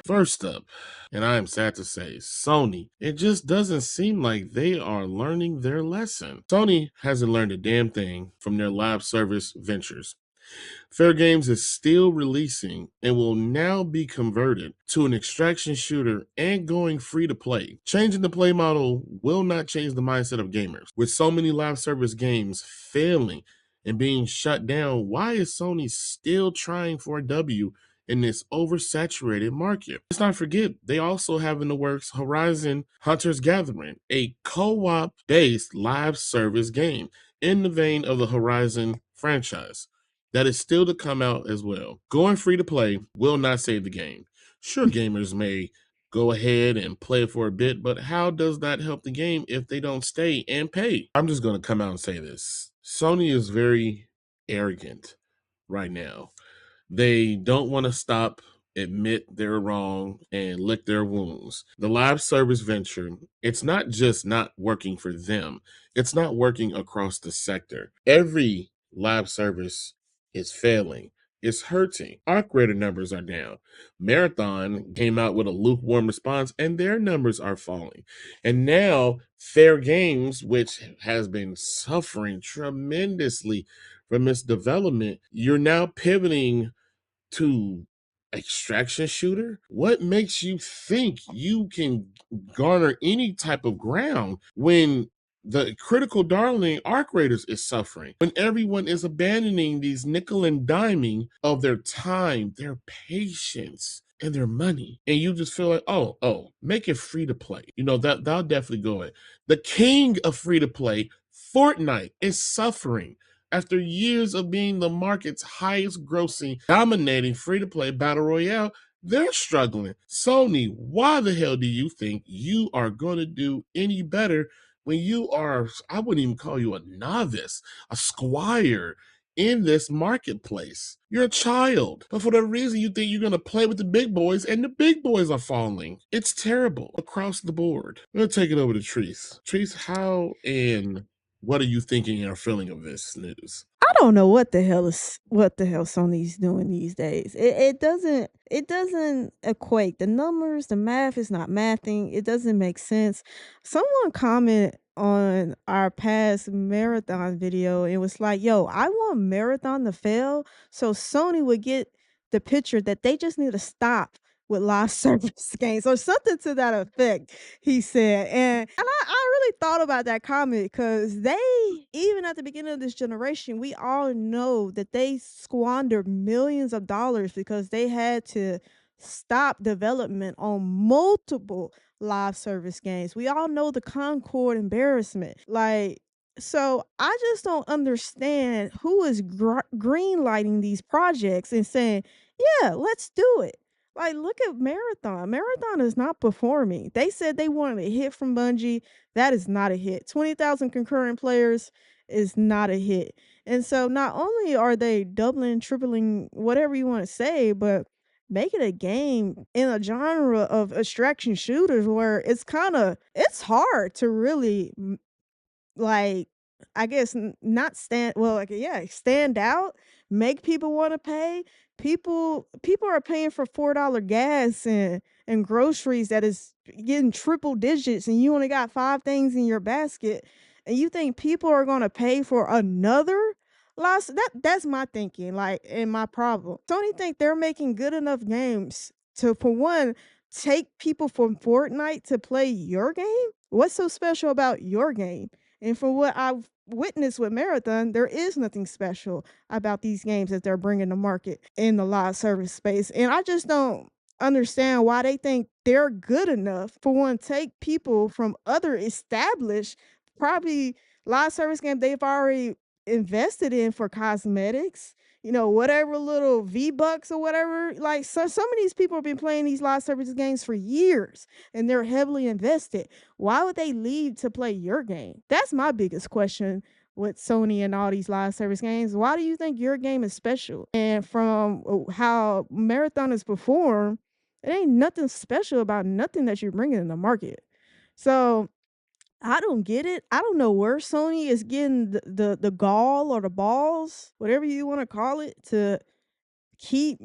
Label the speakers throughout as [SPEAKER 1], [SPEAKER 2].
[SPEAKER 1] First up, and I am sad to say, Sony. It just doesn't seem like they are learning their lesson. Sony hasn't learned a damn thing from their live service ventures. Fairgames is still releasing and will now be converted to an extraction shooter and going free to play. Changing the play model will not change the mindset of gamers. With so many live service games failing and being shut down, why is Sony still trying for a W in this oversaturated market? Let's not forget, they also have in the works Horizon Hunter's Gathering, a co-op based live service game in the vein of the Horizon franchise that is still to come out as well. Going free to play will not save the game. Sure, gamers may go ahead and play it for a bit, but how does that help the game if they don't stay and pay? I'm just going to come out and say this. Sony is very arrogant right now. They don't want to stop, admit they're wrong, and lick their wounds. The live service venture, it's not just not working for them, it's not working across the sector. Every live service is failing. It's hurting. Operator numbers are down. Marathon came out with a lukewarm response, and their numbers are falling. And now, Fairgames, which has been suffering tremendously from its development, you're now pivoting to extraction shooter? What makes you think you can garner any type of ground when the critical darling arc raiders is suffering, when everyone is abandoning these nickel and diming of their time, their patience, and their money, and you just feel like, make it free to play. That'll definitely go it. The king of free to play, Fortnite, is suffering after years of being the market's highest grossing, dominating free to play battle royale. They're struggling. Sony, why the hell do you think you are going to do any better when you are, I wouldn't even call you a novice, a squire in this marketplace? You're a child, but for the reason you think you're going to play with the big boys, and the big boys are falling. It's terrible across the board. I'm going to take it over to Treese. Treese, how and what are you thinking or feeling of this news?
[SPEAKER 2] I don't know what the hell Sony's doing these days. It doesn't equate. The numbers, the math is not mathing. It doesn't make sense. Someone commented on our past marathon video. It was like, yo, I want marathon to fail so Sony would get the picture that they just need to stop with live service games or something to that effect, he said. And I really thought about that comment because they, even at the beginning of this generation, we all know that they squandered millions of dollars because they had to stop development on multiple live service games. We all know the Concord embarrassment. So I just don't understand who is green lighting these projects and saying, yeah, let's do it. Like, look at Marathon. Marathon is not performing. They said they wanted a hit from Bungie. That is not a hit. 20,000 concurrent players is not a hit. And so not only are they doubling, tripling, whatever you want to say, but make it a game in a genre of extraction shooters where it's hard to really like, I guess not stand well, like, yeah, stand out, make people want to pay. People are paying for $4 gas and groceries that is getting triple digits, and you only got 5 things in your basket, and you think people are going to pay for another loss? That's my thinking, like, and my problem. Sony think they're making good enough games to, for one, take people from Fortnite to play your game. What's so special about your game? And from what I've witnessed with Marathon, there is nothing special about these games that they're bringing to market in the live service space. And I just don't understand why they think they're good enough for one, take people from other established, probably live service games they've already invested in for cosmetics, whatever little V-Bucks or whatever. Like, some of these people have been playing these live service games for years and they're heavily invested. Why would they leave to play your game? That's my biggest question with Sony and all these live service games. Why do you think your game is special? And from how Marathon has performed, it ain't nothing special about nothing that you're bringing in the market. So I don't get it. I don't know where Sony is getting the gall or the balls, whatever you want to call it, to keep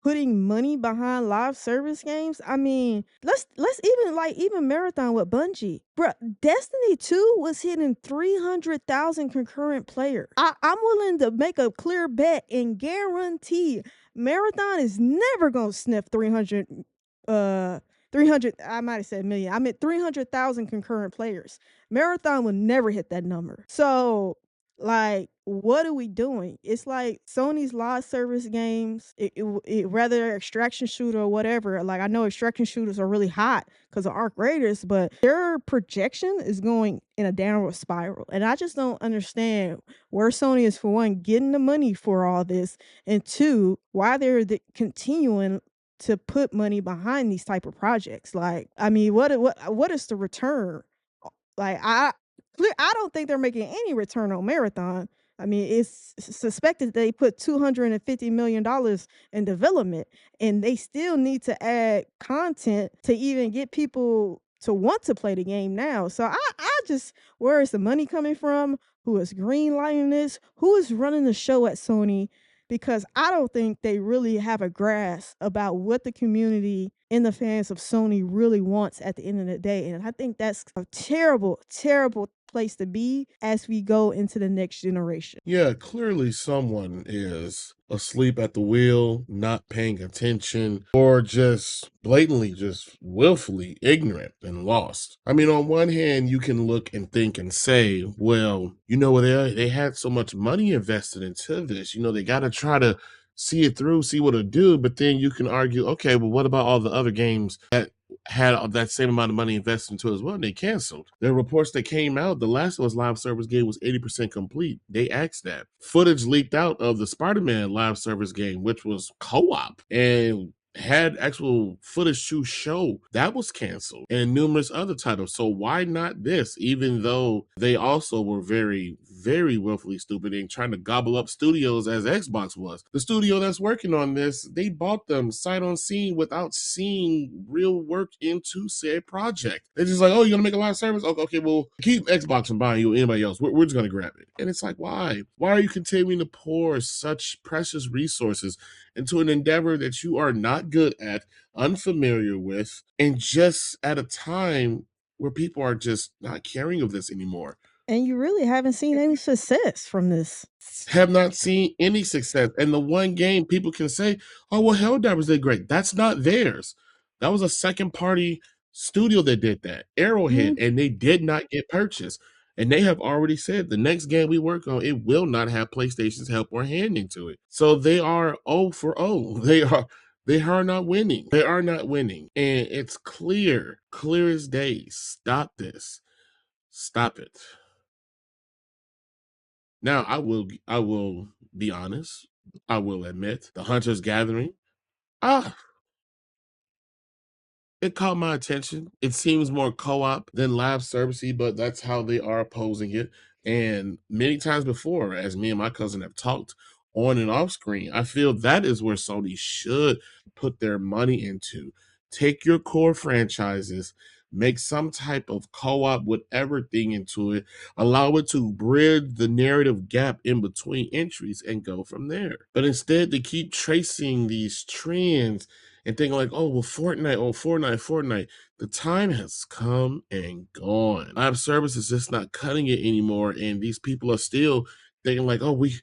[SPEAKER 2] putting money behind live service games. I mean, let's even like even Marathon with Bungie. Bruh, Destiny 2 was hitting 300,000 concurrent players. I'm willing to make a clear bet and guarantee Marathon is never gonna sniff 300, I might have said million. I meant 300,000 concurrent players. Marathon will never hit that number. So like, what are we doing? It's like Sony's live service games, whether extraction shooter or whatever. Like, I know extraction shooters are really hot because of Arc Raiders, but their projection is going in a downward spiral. And I just don't understand where Sony is, for one, getting the money for all this, and two, why they're continuing to put money behind these type of projects. Like, I mean, what is the return? Like, I don't think they're making any return on Marathon. I mean, it's suspected they put $250 million in development, and they still need to add content to even get people to want to play the game now. So I just, where is the money coming from? Who is greenlighting this? Who is running the show at Sony? Because I don't think they really have a grasp about what the community and the fans of Sony really wants at the end of the day. And I think that's a terrible, terrible place to be as we go into the next generation.
[SPEAKER 1] Yeah, clearly someone is asleep at the wheel, not paying attention, or just blatantly, just willfully ignorant and lost. I mean, on one hand, you can look and think and say, well, they had so much money invested into this. They got to try to see it through, see what it'll do. But then you can argue, okay, well, what about all the other games that had that same amount of money invested into it as well, and they canceled? There are reports that came out the Last of Us live service game was 80% complete. They asked that. Footage leaked out of the Spider-Man live service game, which was co-op, and had actual footage to show that was canceled, and numerous other titles. So why not this? Even though they also were very, very willfully stupid and trying to gobble up studios as Xbox was. The studio that's working on this, they bought them sight unseen without seeing real work into said project. They're just like, oh, you're gonna make a live service? Okay, well, keep Xbox from buying you or anybody else. We're just gonna grab it. And it's like, why? Why are you continuing to pour such precious resources into an endeavor that you are not good at, unfamiliar with, and just at a time where people are just not caring of this anymore?
[SPEAKER 2] And you really haven't seen any success from this.
[SPEAKER 1] Have not seen any success. And the one game people can say, oh, well, Helldivers did great. That's not theirs. That was a second party studio that did that, Arrowhead,
[SPEAKER 2] Mhm.
[SPEAKER 1] and they did not get purchased. And they have already said the next game we work on, it will not have PlayStation's help or hand into it. So they are 0 for 0. They are not winning. They are not winning. And it's clear as day. Stop this. Stop it. Now, I will be honest. I will admit the Hunter's Gathering. Ah, it caught my attention. It seems more co-op than live servicey, but that's how they are opposing it. And many times before, as me and my cousin have talked on and off screen, I feel that is where Sony should put their money into. Take your core franchises, make some type of co-op, whatever thing into it, allow it to bridge the narrative gap in between entries and go from there. But instead, they keep tracing these trends and thinking like, oh, well, Fortnite. The time has come and gone. Live service is just not cutting it anymore, and these people are still thinking like, oh, we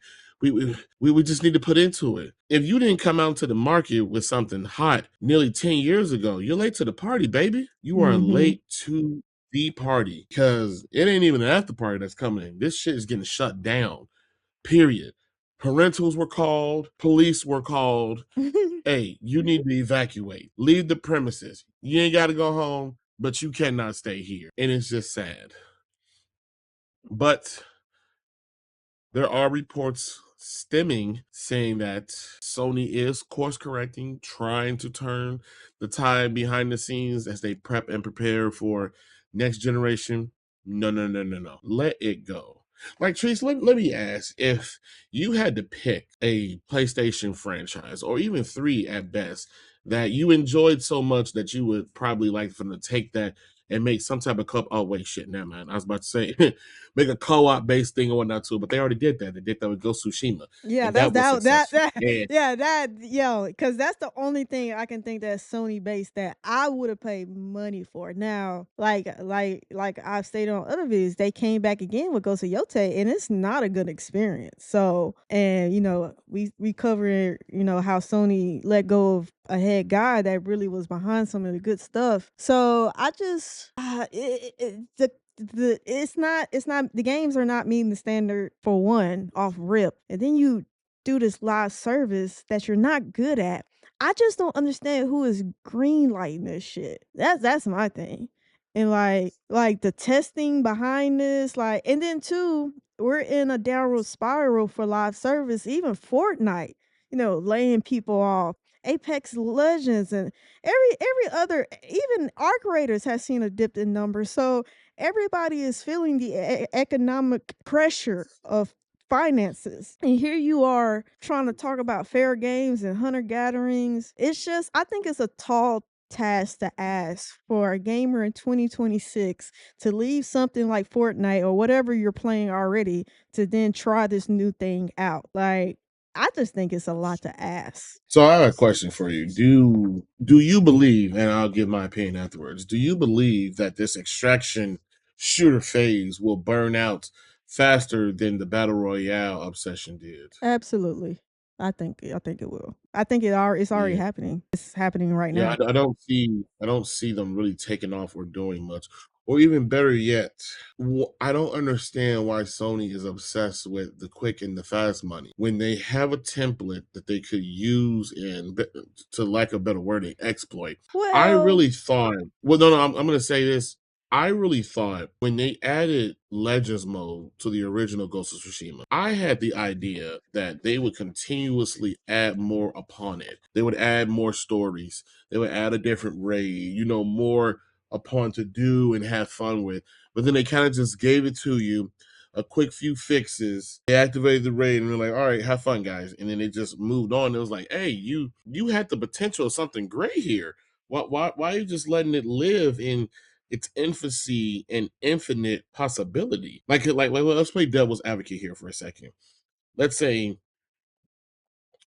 [SPEAKER 1] just need to put into it. If you didn't come out to the market with something hot nearly 10 years ago, you're late to the party, baby. You are
[SPEAKER 2] Mhm.
[SPEAKER 1] late to the party because it ain't even an after party that's coming in. This shit is getting shut down. Period. Parentals were called, police were called. Hey, you need to evacuate. Leave the premises. You ain't got to go home, but you cannot stay here. And it's just sad. But there are reports stemming saying that Sony is course correcting, trying to turn the tide behind the scenes as they prep and prepare for next generation. No, no, no, no, no. Let it go. Like, Trace, let me ask, if you had to pick a PlayStation franchise, or even three at best, that you enjoyed so much that you would probably like for them to take that and make some type of co. Oh wait, shit, never mind. I was about to say make a co-op based thing or whatnot too, but they already did that. They did that with Ghost Tsushima,
[SPEAKER 2] Yeah,
[SPEAKER 1] and
[SPEAKER 2] that's
[SPEAKER 1] that was successful.
[SPEAKER 2] that
[SPEAKER 1] And
[SPEAKER 2] yeah, that yo, because that's the only thing I can think that's Sony based that I would have paid money for. Now, like I've stated on other videos, they came back again with Ghost of Yote, and it's not a good experience. So, and we covered how Sony let go of a head guy that really was behind some of the good stuff. So I just the it's not the games are not meeting the standard for one off rip, and then you do this live service that you're not good at. I just don't understand who is green lighting this shit. That's my thing. And like the testing behind this, like, and then too, we're in a downward spiral for live service. Even Fortnite, laying people off. Apex Legends and every other, even Arc Raiders has seen a dip in numbers. So everybody is feeling the economic pressure of finances. And here you are trying to talk about fair games and hunter gatherings. It's just, I think it's a tall task to ask for a gamer in 2026 to leave something like Fortnite or whatever you're playing already to then try this new thing out. Like, I just think it's a lot to ask.
[SPEAKER 1] so I have a question for you. Do you believe, and I'll give my opinion afterwards, do you believe that this extraction shooter phase will burn out faster than the battle royale obsession did?
[SPEAKER 2] Absolutely. I think it will. I think it's already
[SPEAKER 1] Yeah.
[SPEAKER 2] happening. It's happening right
[SPEAKER 1] Yeah,
[SPEAKER 2] now.
[SPEAKER 1] I don't see them really taking off or doing much. Or even better yet, I don't understand why Sony is obsessed with the quick and the fast money when they have a template that they could use and, to lack of better wording, exploit. I
[SPEAKER 2] Well,
[SPEAKER 1] really thought. Well, no, no, I'm going to say this. I really thought when they added Legends mode to the original Ghost of Tsushima, I had the idea that they would continuously add more upon it. They would add more stories, they would add a different raid, more upon to do and have fun with. But then they kind of just gave it to you, a quick few fixes. They activated the raid and they're like, all right, have fun, guys. And then they just moved on. It was like, hey, you had the potential of something great here. Why are you just letting it live in its infancy and infinite possibility? Like let's play devil's advocate here for a second. Let's say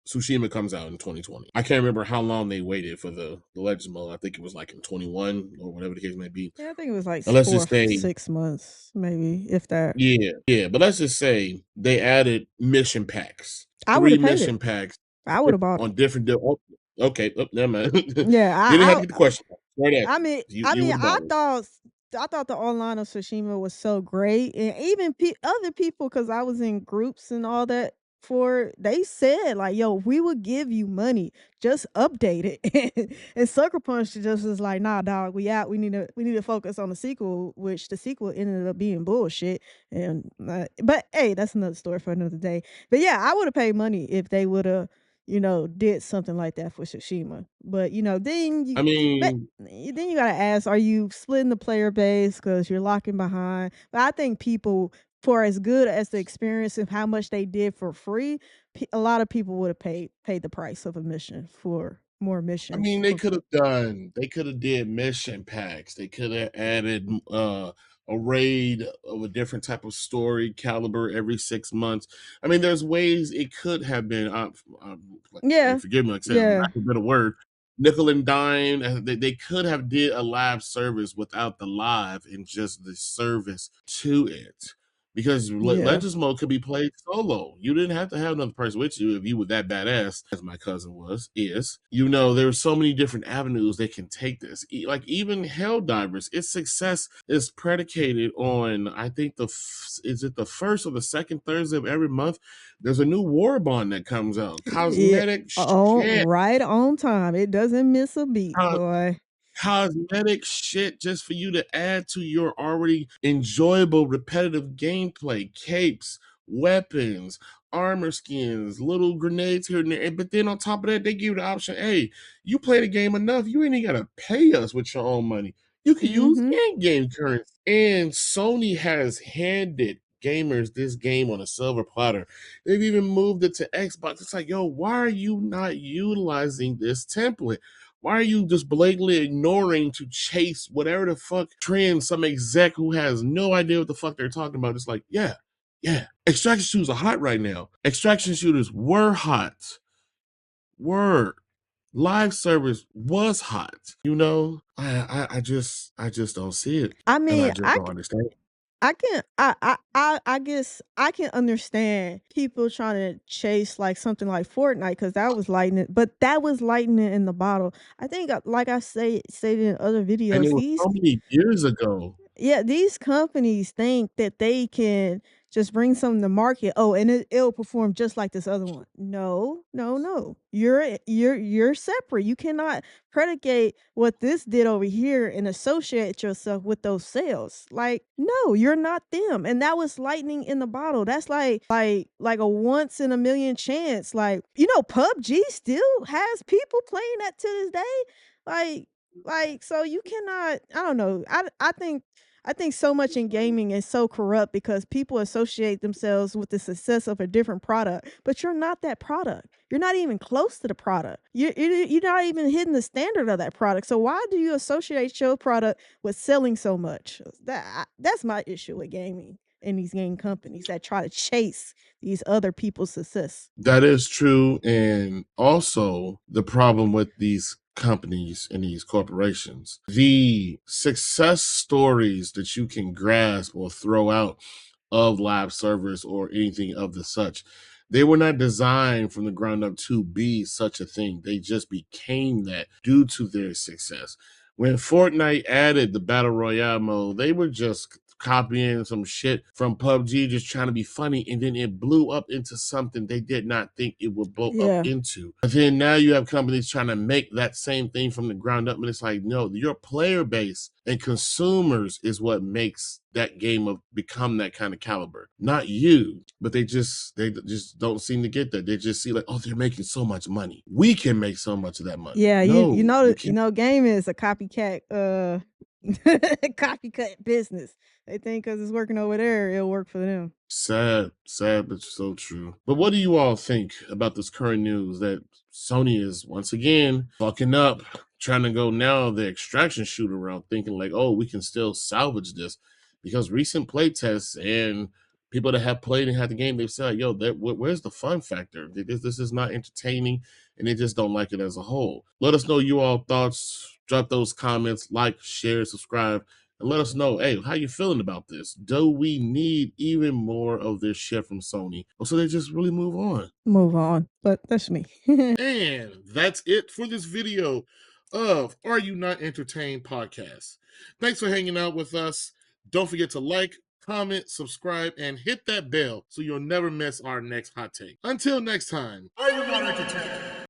[SPEAKER 1] Tsushima comes out in 2020. I can't remember how long they waited for the Legends mode. I think it was like in 21 or whatever the case may be.
[SPEAKER 2] yeah, I think it was like
[SPEAKER 1] And let's
[SPEAKER 2] four,
[SPEAKER 1] just say,
[SPEAKER 2] 6 months, maybe if that.
[SPEAKER 1] yeah, but let's just say they added mission packs,
[SPEAKER 2] I would
[SPEAKER 1] three
[SPEAKER 2] have paid it.
[SPEAKER 1] mission packs
[SPEAKER 2] I would have bought it.
[SPEAKER 1] on different. Oh, okay, oh, never mind. You
[SPEAKER 2] Yeah,
[SPEAKER 1] didn't have to get the question. Right
[SPEAKER 2] I
[SPEAKER 1] answer.
[SPEAKER 2] mean
[SPEAKER 1] You would have bought it.
[SPEAKER 2] I thought the online of Tsushima was so great, and even other people, because I was in groups and all that for they said like, "Yo, we will give you money, just update it." And Sucker Punch just was like, "Nah, dog, we out. We need to focus on the sequel," which the sequel ended up being bullshit. And but hey, that's another story for another day. But yeah, I would have paid money if they would have did something like that for Tsushima. But
[SPEAKER 1] I
[SPEAKER 2] but
[SPEAKER 1] mean,
[SPEAKER 2] then you gotta ask, are you splitting the player base because you're locking behind? But I think people, for as good as the experience and how much they did for free, a lot of people would have paid the price of a mission for more
[SPEAKER 1] I
[SPEAKER 2] missions
[SPEAKER 1] mean,
[SPEAKER 2] for free.
[SPEAKER 1] they could have did mission packs. They could have added a raid of a different type of story caliber every 6 months. I mean, there's ways it could have been.
[SPEAKER 2] Yeah,
[SPEAKER 1] Forgive me, like I said,
[SPEAKER 2] yeah,
[SPEAKER 1] lack of a better word. Nickel and dime. They could have did a live service without the live and just the service to it. Because
[SPEAKER 2] yeah.
[SPEAKER 1] Legends mode could be played solo. You didn't have to have another person with you if you were that badass, as my cousin is. There's so many different avenues they can take this. Like even Helldivers, its success is predicated on, I think is it the first or the second Thursday of every month? There's a new war bond that comes out.
[SPEAKER 2] Yeah.
[SPEAKER 1] Cosmetic
[SPEAKER 2] Oh,
[SPEAKER 1] shit.
[SPEAKER 2] right on time. It doesn't miss a beat, boy.
[SPEAKER 1] Cosmetic shit just for you to add to your already enjoyable repetitive gameplay. Capes, weapons, armor skins, little grenades here and there. But then on top of that, they give you the option, hey, you play the game enough, you ain't even gotta pay us with your own money. You can use
[SPEAKER 2] Mhm.
[SPEAKER 1] in-game currency. And Sony has handed gamers this game on a silver platter. They've even moved it to Xbox. It's like, yo, why are you not utilizing this template? Why are you just blatantly ignoring to chase whatever the fuck trend some exec who has no idea what the fuck they're talking about? It's like, yeah, yeah. Extraction shooters are hot right now. Extraction shooters were hot. Were. Live service was hot. You know, I just don't see it.
[SPEAKER 2] I
[SPEAKER 1] And I
[SPEAKER 2] mean,
[SPEAKER 1] just don't understand.
[SPEAKER 2] I can I guess I can understand people trying to chase, like, something like Fortnite because that was lightning but that was lightning in the bottle. I think, like I stated in other
[SPEAKER 1] And it
[SPEAKER 2] videos,
[SPEAKER 1] was
[SPEAKER 2] these
[SPEAKER 1] so many years ago.
[SPEAKER 2] yeah, these companies think that they can just bring something to market. Oh, and it'll perform just like this other one. No, no, no. You're separate. You cannot predicate what this did over here and associate yourself with those sales. Like, no, you're not them. And that was lightning in the bottle. That's like a once in a million chance. Like, PUBG still has people playing that to this day. Like so you cannot I don't know. I think so much in gaming is so corrupt because people associate themselves with the success of a different product, but you're not that product. You're not even close to the product. You're not even hitting the standard of that product. So why do you associate your product with selling so much? That's my issue with gaming and these game companies that try to chase these other people's success.
[SPEAKER 1] That is true. And also, the problem with these companies and these corporations, the success stories that you can grasp or throw out of live servers or anything of the such, they were not designed from the ground up to be such a thing. They just became that due to their success. When Fortnite added the Battle Royale mode, they were just copying some shit from PUBG, just trying to be funny, and then it blew up into something they did not think it would blow up
[SPEAKER 2] Yeah.
[SPEAKER 1] into. But then now you have companies trying to make that same thing from the ground up, and it's like, no, your player base and consumers is what makes that game of become that kind of caliber, not you. But they just don't seem to get that. They just see like, oh, they're making so much money. We can make so much of that money.
[SPEAKER 2] Yeah,
[SPEAKER 1] No, you can't.
[SPEAKER 2] gaming is a copycat copycat business. They think because it's working over there, it'll work for them.
[SPEAKER 1] Sad, sad, but so true. But what do you all think about this current news that Sony is once again fucking up, trying to go now the extraction shooter route, thinking like, oh, we can still salvage this? Because recent play tests and people that have played and had the game, they've said, yo, where's the fun factor? This is not entertaining, and they just don't like it as a whole. Let us know you all thoughts. Drop those comments, like, share, subscribe, and let us know, hey, how you feeling about this? Do we need even more of this shit from Sony? Or so they just really move on?
[SPEAKER 2] Move on, but that's me.
[SPEAKER 1] And that's it for this video of Are You Not Entertained podcast. Thanks for hanging out with us. Don't forget to like, comment, subscribe, and hit that bell so you'll never miss our next hot take. Until next time, are you not entertained?